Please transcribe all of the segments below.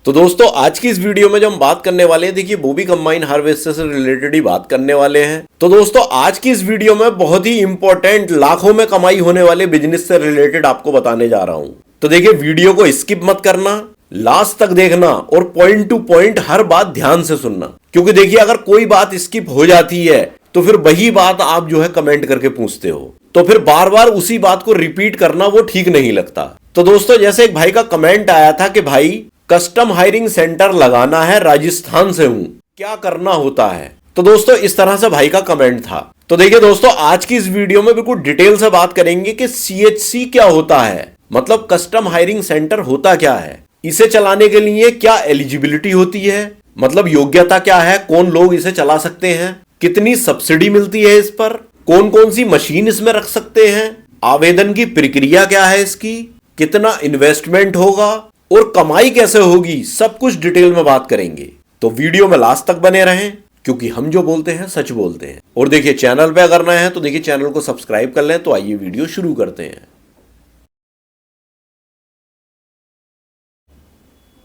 तो दोस्तों आज की इस वीडियो में जो हम बात करने वाले हैं, देखिए वो भी कंबाइन हार्वेस्टर से रिलेटेड ही बात करने वाले हैं। तो दोस्तों आज की इस वीडियो में बहुत ही इंपॉर्टेंट लाखों में कमाई होने वाले बिजनेस से रिलेटेड आपको बताने जा रहा हूं। तो देखिए वीडियो को स्किप मत करना, लास्ट तक देखना और पॉइंट टू पॉइंट हर बात ध्यान से सुनना, क्योंकि देखिए अगर कोई बात स्किप हो जाती है तो फिर वही बात आप जो है कमेंट करके पूछते हो, तो फिर बार बार उसी बात को रिपीट करना वो ठीक नहीं लगता। तो दोस्तों जैसे एक भाई का कमेंट आया था कि भाई कस्टम हायरिंग सेंटर लगाना है, राजस्थान से हूं, क्या करना होता है। तो दोस्तों इस तरह से भाई का कमेंट था। तो देखिए दोस्तों आज की इस वीडियो में बिल्कुल डिटेल से बात करेंगे कि सीएचसी क्या होता है, मतलब कस्टम हायरिंग सेंटर होता क्या है, इसे चलाने के लिए क्या एलिजिबिलिटी होती है, मतलब योग्यता क्या है, कौन लोग इसे चला सकते हैं, कितनी सब्सिडी मिलती है इस पर, कौन कौन सी मशीन इसमें रख सकते हैं, आवेदन की प्रक्रिया क्या है इसकी, कितना इन्वेस्टमेंट होगा और कमाई कैसे होगी, सब कुछ डिटेल में बात करेंगे। तो वीडियो में लास्ट तक बने रहें, क्योंकि हम जो बोलते हैं सच बोलते हैं। और देखिए चैनल पे अगर नए हैं तो देखिए चैनल को सब्सक्राइब कर लें। तो आइए वीडियो शुरू करते हैं।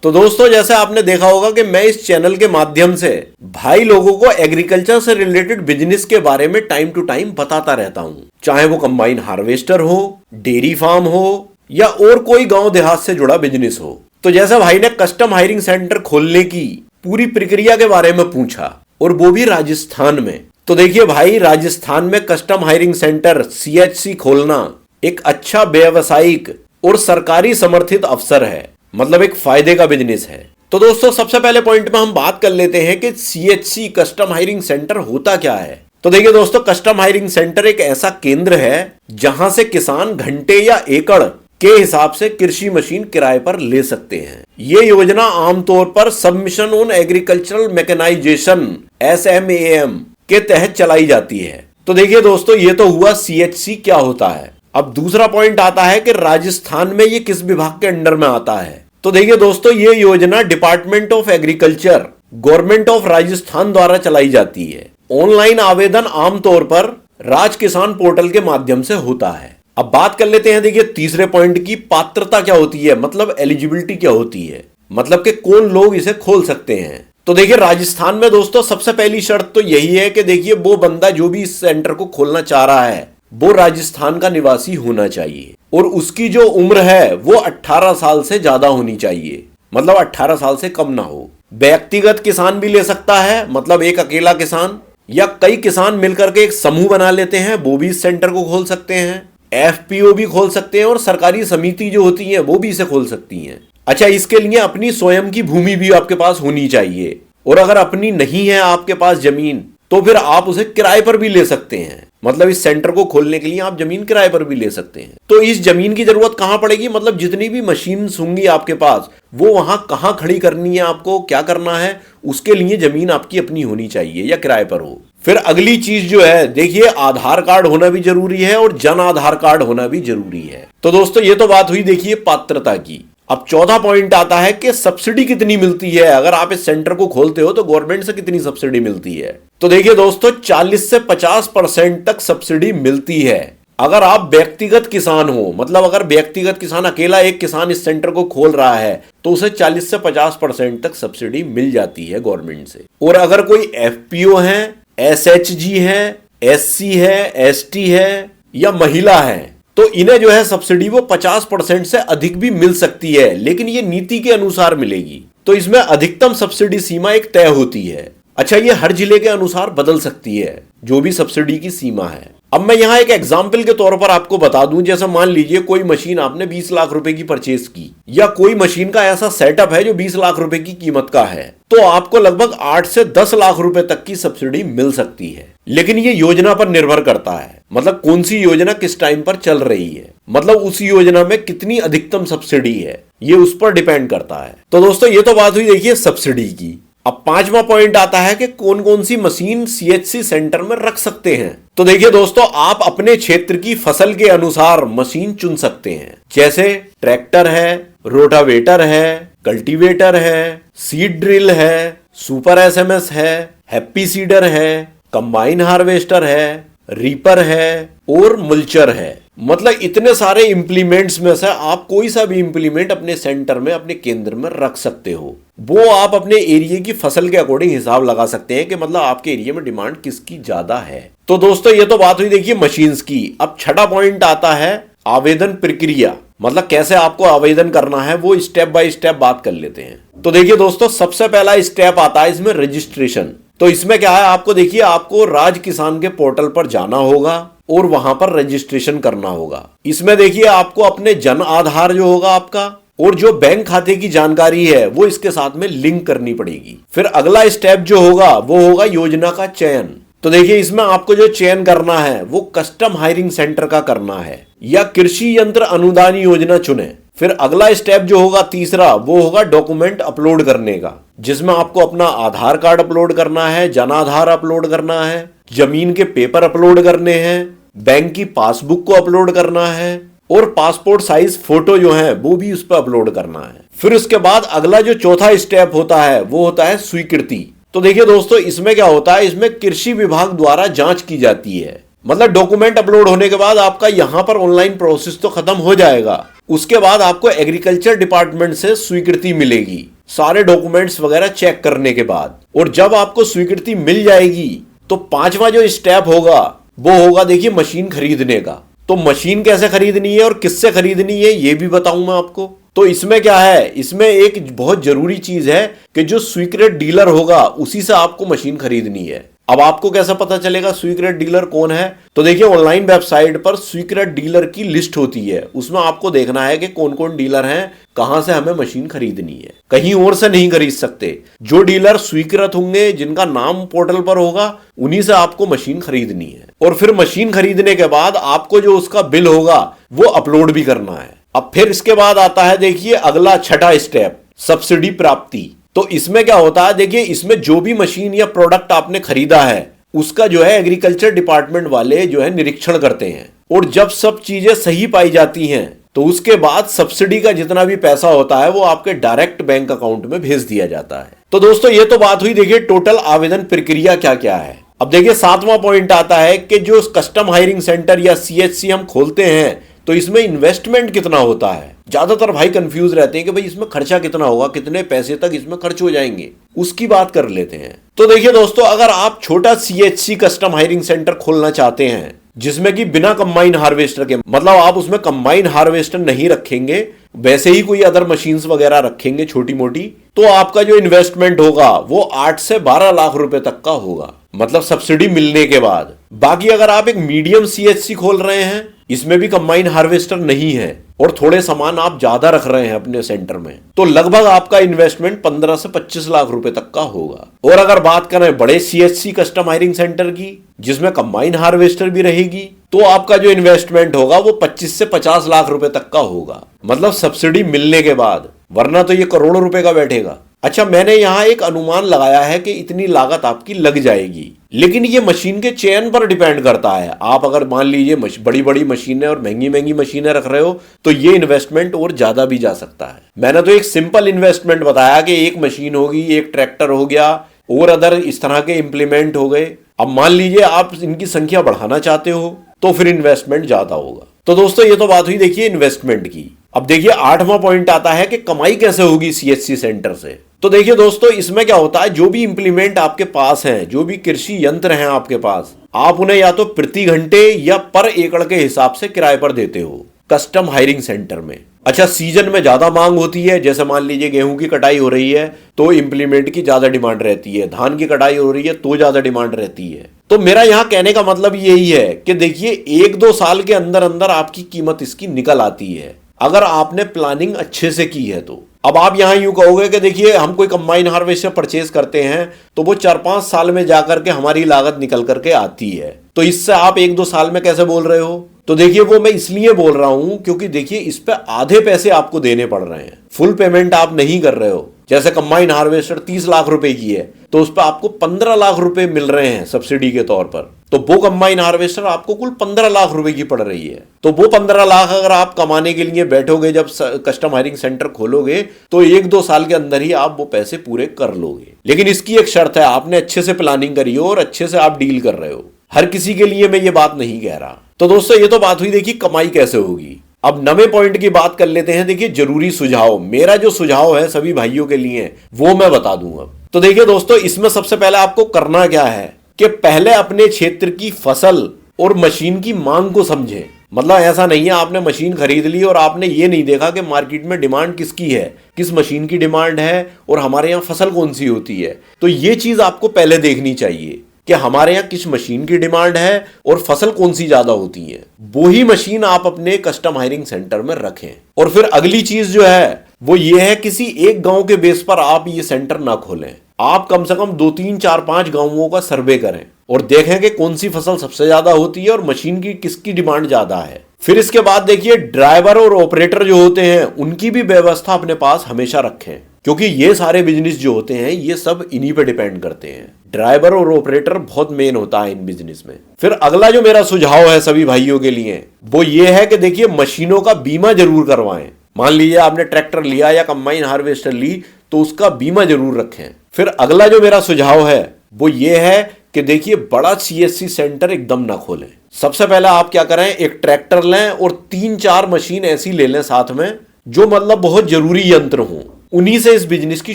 तो दोस्तों जैसे आपने देखा होगा कि मैं इस चैनल के माध्यम से भाई लोगों को एग्रीकल्चर से रिलेटेड बिजनेस के बारे में टाइम टू टाइम बताता रहता हूं, चाहे वो कंबाइन हार्वेस्टर हो, डेयरी फार्म हो या और कोई गांव देहात से जुड़ा बिजनेस हो। तो जैसे भाई ने कस्टम हायरिंग सेंटर खोलने की पूरी प्रक्रिया के बारे में पूछा, और वो भी राजस्थान में। तो देखिए भाई राजस्थान में कस्टम हायरिंग सेंटर सीएचसी खोलना एक अच्छा व्यावसायिक और सरकारी समर्थित अवसर है, मतलब एक फायदे का बिजनेस है। तो दोस्तों सबसे पहले पॉइंट में हम बात कर लेते हैं कि सीएचसी कस्टम हायरिंग सेंटर होता क्या है। तो देखिए दोस्तों कस्टम हायरिंग सेंटर एक ऐसा केंद्र है जहां से किसान घंटे या एकड़ के हिसाब से कृषि मशीन किराए पर ले सकते हैं। ये योजना आमतौर पर submission on agricultural mechanization SMAM के तहत चलाई जाती है। तो देखिए दोस्तों ये तो हुआ सीएचसी क्या होता है। अब दूसरा पॉइंट आता है कि राजस्थान में ये किस विभाग के अंडर में आता है। तो देखिए दोस्तों ये योजना department of agriculture, government of Rajasthan द्वारा चलाई जाती है। ऑनलाइन आवेदन आमतौर पर राज किसान पोर्टल के माध्यम से होता है। अब बात कर लेते हैं देखिए तीसरे पॉइंट की, पात्रता क्या होती है, मतलब एलिजिबिलिटी क्या होती है, मतलब कि कौन लोग इसे खोल सकते हैं। तो देखिए राजस्थान में दोस्तों सबसे पहली शर्त तो यही है कि देखिए वो बंदा जो भी इस सेंटर को खोलना चाह रहा है वो राजस्थान का निवासी होना चाहिए, और उसकी जो उम्र है वो 18 साल से ज्यादा होनी चाहिए, मतलब 18 साल से कम ना हो। व्यक्तिगत किसान भी ले सकता है, मतलब एक अकेला किसान या कई किसान मिलकर के एक समूह बना लेते हैं, वो भी इस सेंटर को खोल सकते हैं। FPO भी खोल सकते हैं और सरकारी समिति जो होती है वो भी इसे खोल सकती हैं। अच्छा, इसके लिए अपनी स्वयं की भूमि भी आपके पास होनी चाहिए, और अगर अपनी नहीं है आपके पास जमीन तो फिर आप उसे किराए पर भी ले सकते हैं, मतलब इस सेंटर को खोलने के लिए आप जमीन किराए पर भी ले सकते हैं। तो इस जमीन की जरूरत कहां पड़ेगी, मतलब जितनी भी मशीन होंगी आपके पास वो वहां कहां खड़ी करनी है, आपको क्या करना है, उसके लिए जमीन आपकी अपनी होनी चाहिए या किराए पर हो। फिर अगली चीज जो है देखिए आधार कार्ड होना भी जरूरी है और जन आधार कार्ड होना भी जरूरी है। तो दोस्तों ये तो बात हुई देखिए पात्रता की। अब चौथा पॉइंट आता है कि सब्सिडी कितनी मिलती है, अगर आप इस सेंटर को खोलते हो तो गवर्नमेंट से कितनी सब्सिडी मिलती है। तो देखिए दोस्तों 40 से 50% तक सब्सिडी मिलती है अगर आप व्यक्तिगत किसान हो, मतलब अगर व्यक्तिगत किसान अकेला एक किसान इस सेंटर को खोल रहा है तो उसे 40 से 50% तक सब्सिडी मिल जाती है गवर्नमेंट से। और अगर कोई FPO है, SHG है, SC है, ST है या महिला है तो इन्हें जो है सब्सिडी वो 50% से अधिक भी मिल सकती है, लेकिन ये नीति के अनुसार मिलेगी। तो इसमें अधिकतम सब्सिडी सीमा एक तय होती है। अच्छा, ये हर जिले के अनुसार बदल सकती है जो भी सब्सिडी की सीमा है। अब मैं यहाँ एक एग्जाम्पल के तौर पर आपको बता दूं, जैसे मान लीजिए कोई मशीन आपने 20 लाख रुपए की परचेज की, या कोई मशीन का ऐसा सेटअप है जो 20 लाख रुपए की कीमत का है, तो आपको लगभग 8 से 10 लाख रुपए तक की सब्सिडी मिल सकती है। लेकिन ये योजना पर निर्भर करता है, मतलब कौन सी योजना किस टाइम पर चल रही है, मतलब उस योजना में कितनी अधिकतम सब्सिडी है, ये उस पर डिपेंड करता है। तो दोस्तों ये तो बात हुई देखिए सब्सिडी की। अब पांचवा पॉइंट आता है कि कौन कौन सी मशीन सीएचसी सेंटर में रख सकते हैं। तो देखिए दोस्तों आप अपने क्षेत्र की फसल के अनुसार मशीन चुन सकते हैं, जैसे ट्रैक्टर है, रोटावेटर है, कल्टीवेटर है, सीड ड्रिल है, सुपर SMS है, हैप्पी सीडर है, कंबाइन हार्वेस्टर है, रीपर है और मल्चर है। मतलब इतने सारे इंप्लीमेंट्स में से आप कोई सा भी इंप्लीमेंट अपने सेंटर में, अपने केंद्र में रख सकते हो। वो आप अपने एरिया की फसल के अकॉर्डिंग हिसाब लगा सकते हैं कि मतलब आपके एरिया में डिमांड किसकी ज्यादा है। तो दोस्तों ये तो बात हुई देखिए मशीन्स की। अब छठा पॉइंट आता है आवेदन प्रक्रिया, मतलब कैसे आपको आवेदन करना है, वो स्टेप बाय स्टेप बात कर लेते हैं। तो देखिए दोस्तों, सबसे पहला स्टेप आता है इसमें रजिस्ट्रेशन। तो इसमें क्या है, आपको देखिए आपको राज किसान के पोर्टल पर जाना होगा और वहां पर रजिस्ट्रेशन करना होगा। इसमें देखिए आपको अपने जन आधार जो होगा आपका और जो बैंक खाते की जानकारी है वो इसके साथ में लिंक करनी पड़ेगी। फिर अगला स्टेप जो होगा वो होगा योजना का चयन। तो देखिए इसमें आपको जो चयन करना है वो कस्टम हायरिंग सेंटर का करना है या कृषि यंत्र अनुदान योजना चुने। फिर अगला स्टेप जो होगा तीसरा, वो होगा डॉक्यूमेंट अपलोड करने का, जिसमें आपको अपना आधार कार्ड अपलोड करना है, जन आधार अपलोड करना है, जमीन के पेपर अपलोड करने हैं, बैंक की पासबुक को अपलोड करना है और पासपोर्ट साइज फोटो जो है वो भी उस पर अपलोड करना है। फिर उसके बाद अगला जो चौथा स्टेप होता है वो होता है स्वीकृति। तो देखिए दोस्तों, इसमें क्या होता है, इसमें कृषि विभाग द्वारा जांच की जाती है। मतलब डॉक्यूमेंट अपलोड होने के बाद आपका यहां पर ऑनलाइन प्रोसेस तो खत्म हो जाएगा, उसके बाद आपको एग्रीकल्चर डिपार्टमेंट से स्वीकृति मिलेगी सारे डॉक्यूमेंट्स वगैरह चेक करने के बाद। और जब आपको स्वीकृति मिल जाएगी तो पांचवा जो स्टेप होगा वो होगा देखिए मशीन खरीदने का। तो मशीन कैसे खरीदनी है और किससे खरीदनी है ये भी बताऊं मैं आपको। तो इसमें क्या है, इसमें एक बहुत जरूरी चीज है कि जो स्वीकृत डीलर होगा उसी से आपको मशीन खरीदनी है। अब आपको कैसा पता चलेगा स्वीकृत डीलर कौन है? तो देखिए ऑनलाइन वेबसाइट पर स्वीकृत डीलर की लिस्ट होती है, उसमें आपको देखना है कि कौन कौन डीलर हैं, कहां से हमें मशीन खरीदनी है। कहीं और से नहीं खरीद सकते। जो डीलर स्वीकृत होंगे, जिनका नाम पोर्टल पर होगा, उन्हीं से आपको मशीन खरीदनी है। और फिर मशीन खरीदने के बाद आपको जो उसका बिल होगा वो अपलोड भी करना है। अब फिर इसके बाद आता है देखिए अगला छठा स्टेप, सब्सिडी प्राप्ति। तो इसमें क्या होता है, देखिए इसमें जो भी मशीन या प्रोडक्ट आपने खरीदा है उसका जो है एग्रीकल्चर डिपार्टमेंट वाले जो है निरीक्षण करते हैं और जब सब चीजें सही पाई जाती हैं तो उसके बाद सब्सिडी का जितना भी पैसा होता है वो आपके डायरेक्ट बैंक अकाउंट में भेज दिया जाता है। तो दोस्तों ये तो बात हुई देखिए टोटल आवेदन प्रक्रिया क्या क्या है। अब देखिए सातवां पॉइंट आता है कि जो कस्टम हायरिंग सेंटर या सीएचसी हम खोलते हैं तो इसमें इन्वेस्टमेंट कितना होता है। ज्यादातर भाई कंफ्यूज रहते हैं कि भाई इसमें खर्चा कितना होगा, कितने पैसे तक इसमें खर्च हो जाएंगे, उसकी बात कर लेते हैं। तो देखिए दोस्तों, अगर आप छोटा सीएचसी कस्टम हायरिंग सेंटर खोलना चाहते हैं जिसमें कि बिना कंबाइन हार्वेस्टर के, मतलब आप उसमें कंबाइन हार्वेस्टर नहीं रखेंगे, वैसे ही कोई अदर मशीन्स वगैरह रखेंगे छोटी मोटी, तो आपका जो इन्वेस्टमेंट होगा वो 8 से 12 लाख रुपए तक का होगा, मतलब सब्सिडी मिलने के बाद। बाकी अगर आप एक मीडियम सीएचसी खोल रहे हैं, इसमें भी कंबाइन हार्वेस्टर नहीं है और थोड़े सामान आप ज्यादा रख रहे हैं अपने सेंटर में, तो लगभग आपका इन्वेस्टमेंट 15 से 25 लाख रुपए तक का होगा। और अगर बात करें बड़े सीएचसी कस्टम हायरिंग सेंटर की जिसमें कंबाइन हार्वेस्टर भी रहेगी, तो आपका जो इन्वेस्टमेंट होगा वो 25 से 50 लाख रुपए तक का होगा, मतलब सब्सिडी मिलने के बाद, वरना तो ये करोड़ों रुपए का बैठेगा। अच्छा, मैंने यहाँ एक अनुमान लगाया है कि इतनी लागत आपकी लग जाएगी, लेकिन ये मशीन के चयन पर डिपेंड करता है। आप अगर मान लीजिए बड़ी बड़ी मशीनें और महंगी महंगी मशीनें रख रहे हो तो ये इन्वेस्टमेंट और ज्यादा भी जा सकता है। मैंने तो एक सिंपल इन्वेस्टमेंट बताया कि एक मशीन होगी, एक ट्रैक्टर हो गया और अदर इस तरह के इंप्लीमेंट हो गए। अब मान लीजिए आप इनकी संख्या बढ़ाना चाहते हो तो फिर इन्वेस्टमेंट ज्यादा होगा। तो दोस्तों ये तो बात हुई देखिए इन्वेस्टमेंट की। अब देखिए आठवां पॉइंट आता है कि कमाई कैसे होगी सीएचसी सेंटर से। तो देखिए दोस्तों, इसमें क्या होता है, जो भी इंप्लीमेंट आपके पास हैं, जो भी कृषि यंत्र हैं आपके पास, आप उन्हें या तो प्रति घंटे या पर एकड़ के हिसाब से किराए पर देते हो कस्टम हायरिंग सेंटर में। अच्छा, सीजन में ज्यादा मांग होती है, जैसे मान लीजिए गेहूं की कटाई हो रही है तो इंप्लीमेंट की ज्यादा डिमांड रहती है, धान की कटाई हो रही है तो ज्यादा डिमांड रहती है। तो मेरा यहां कहने का मतलब यही है कि देखिए 1-2 साल के अंदर अंदर आपकी कीमत इसकी निकल आती है अगर आपने प्लानिंग अच्छे से की है तो। अब आप यहां यूं कहोगे कि देखिए हम कोई कंबाइन हार्वेस्टर परचेज करते हैं तो वो 4-5 साल में जाकर के हमारी लागत निकल करके आती है, तो इससे आप 1-2 साल में कैसे बोल रहे हो? तो देखिए वो मैं इसलिए बोल रहा हूं क्योंकि देखिए इस पे आधे पैसे आपको देने पड़ रहे हैं, फुल पेमेंट आप नहीं कर रहे हो। जैसे कंबाइन हार्वेस्टर 30 लाख रुपए की है तो उस पर आपको 15 लाख रुपए मिल रहे हैं सब्सिडी के तौर पर, तो वो कंबाइन हार्वेस्टर आपको कुल 15 लाख रुपए की पड़ रही है। तो वो 15 लाख अगर आप कमाने के लिए बैठोगे, जब कस्टम हायरिंग सेंटर खोलोगे तो 1-2 साल के अंदर ही आप वो पैसे पूरे कर लोगे। लेकिन इसकी एक शर्त है, आपने अच्छे से प्लानिंग करी हो और अच्छे से आप डील कर रहे हो। हर किसी के लिए मैं ये बात नहीं कह रहा। तो दोस्तों ये तो बात हुई देखिए कमाई कैसे होगी। अब नवे पॉइंट की बात कर लेते हैं। देखिए जरूरी सुझाव, मेरा जो सुझाव है सभी भाइयों के लिए वो मैं बता दूंगा। तो देखिए दोस्तों, इसमें सबसे पहले आपको करना क्या है कि पहले अपने क्षेत्र की फसल और मशीन की मांग को समझें। मतलब ऐसा नहीं है आपने मशीन खरीद ली और आपने ये नहीं देखा कि मार्केट में डिमांड किसकी है, किस मशीन की डिमांड है और हमारे यहाँ फसल कौन सी होती है। तो ये चीज आपको पहले देखनी चाहिए कि हमारे यहाँ किस मशीन की डिमांड है और फसल कौन सी ज्यादा होती है। वो ही मशीन आप अपने कस्टम हायरिंग सेंटर में रखें। और फिर अगली चीज जो है वो ये है, किसी एक गांव के बेस पर आप ये सेंटर ना खोलें। आप कम से कम 2, 3, 4, 5 गांवों का सर्वे करें और देखें कि कौन सी फसल सबसे ज्यादा होती है और मशीन की किसकी डिमांड ज्यादा है। फिर इसके बाद देखिए ड्राइवर और ऑपरेटर जो होते हैं उनकी भी व्यवस्था अपने पास हमेशा रखें, क्योंकि ये सारे बिजनेस जो होते हैं ये सब इन्हीं पे डिपेंड करते हैं। ड्राइवर और ऑपरेटर बहुत मेन होता है इन बिजनेस में। फिर अगला जो मेरा सुझाव है सभी भाइयों के लिए वो ये है कि देखिए मशीनों का बीमा जरूर करवाएं। मान लीजिए आपने ट्रैक्टर लिया या कंबाइन हार्वेस्टर ली तो उसका बीमा जरूर रखें। फिर अगला जो मेरा सुझाव है वो ये है कि देखिए बड़ा सीएससी सेंटर एकदम ना खोलें। सबसे पहले आप क्या करें, एक ट्रैक्टर लें और 3-4 मशीन ऐसी ले लें साथ में जो मतलब बहुत जरूरी यंत्र हों। उन्हीं से इस बिजनेस की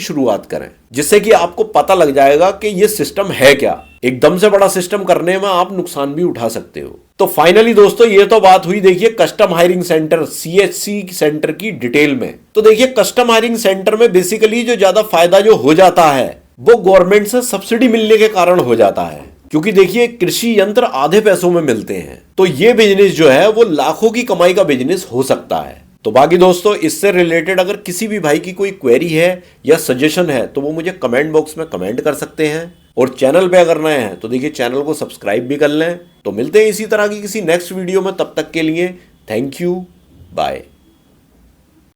शुरुआत करें, जिससे कि आपको पता लग जाएगा कि ये सिस्टम है क्या। एकदम से बड़ा सिस्टम करने में आप नुकसान भी उठा सकते हो। तो फाइनली दोस्तों ये तो बात हुई देखिए custom hiring centre CHC centre की डिटेल में। तो देखिए कस्टम हायरिंग सेंटर में बेसिकली जो ज्यादा फायदा जो हो जाता है वो गवर्नमेंट से सब्सिडी मिलने के कारण हो जाता है, क्योंकि देखिए कृषि यंत्र आधे पैसों में मिलते हैं। तो ये बिजनेस जो है वो लाखों की कमाई का बिजनेस हो सकता है। तो बाकी दोस्तों इससे रिलेटेड अगर किसी भी भाई की कोई क्वेरी है या सजेशन है तो वो मुझे कमेंट बॉक्स में कमेंट कर सकते हैं। और चैनल पे अगर नए हैं तो देखिए चैनल को सब्सक्राइब भी कर लें। तो मिलते हैं इसी तरह की किसी नेक्स्ट वीडियो में, तब तक के लिए थैंक यू, बाय।